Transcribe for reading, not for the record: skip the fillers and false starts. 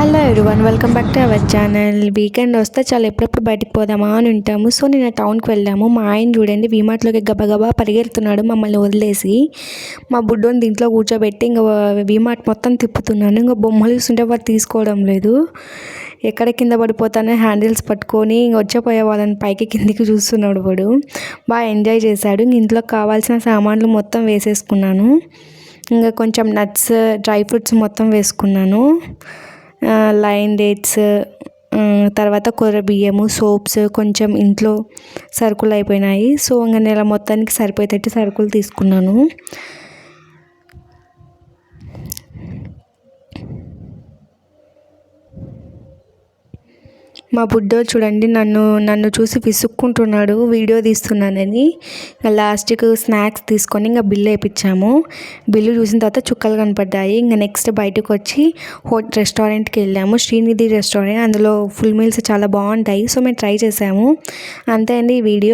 Hello everyone, welcome back to our channel. Weekend వస్తే చాలా ఎప్పుడెప్పుడు బయటికి పోదామా అని ఉంటాము. సో నేను టౌన్కి వెళ్ళాము. మా ఆయన చూడండి వీమార్ట్లోకి గబగబా పరిగెడుతున్నాడు మమ్మల్ని వదిలేసి. మా బుడ్డోని దీంట్లో కూర్చోబెట్టి ఇంకా వీమార్ట్ మొత్తం తిప్పుతున్నాను. ఇంకా బొమ్మలు చూస్తుంటే వాడు తీసుకోవడం లేదు. ఎక్కడ కింద పడిపోతానే హ్యాండిల్స్ పట్టుకొని ఇంక వచ్చేపోయే వాళ్ళని పైకి కిందికి చూస్తున్నాడు వాడు. బాగా ఎంజాయ్ చేశాడు. ఇంట్లో కావాల్సిన సామాన్లు మొత్తం వేసేసుకున్నాను. ఇంకా కొంచెం నట్స్, డ్రై ఫ్రూట్స్ మొత్తం వేసుకున్నాను. లైన్ డేట్స్, తర్వాత కొర్ర బియ్యము, సోప్స్, కొంచెం ఇంట్లో సరుకులు అయిపోయినాయి. సో ఇంకా నెల మొత్తానికి సరిపోయేటట్టు సరుకులు తీసుకున్నాను. మా బుడ్డోడు చూడండి నన్ను చూసి విసుక్కుంటున్నాడు వీడియో తీస్తున్నానని. లాస్ట్కి స్నాక్స్ తీసుకొని ఇంకా బిల్లు వేయించాము. బిల్లు చూసిన తర్వాత చుక్కలు కనపడ్డాయి. ఇంకా నెక్స్ట్ బయటకు వచ్చి రెస్టారెంట్కి వెళ్ళాము, శ్రీనిధి రెస్టారెంట్. అందులో ఫుల్ మీల్స్ చాలా బాగుంటాయి. సో మేము ట్రై చేసాము. అంతే అండి ఈ వీడియో.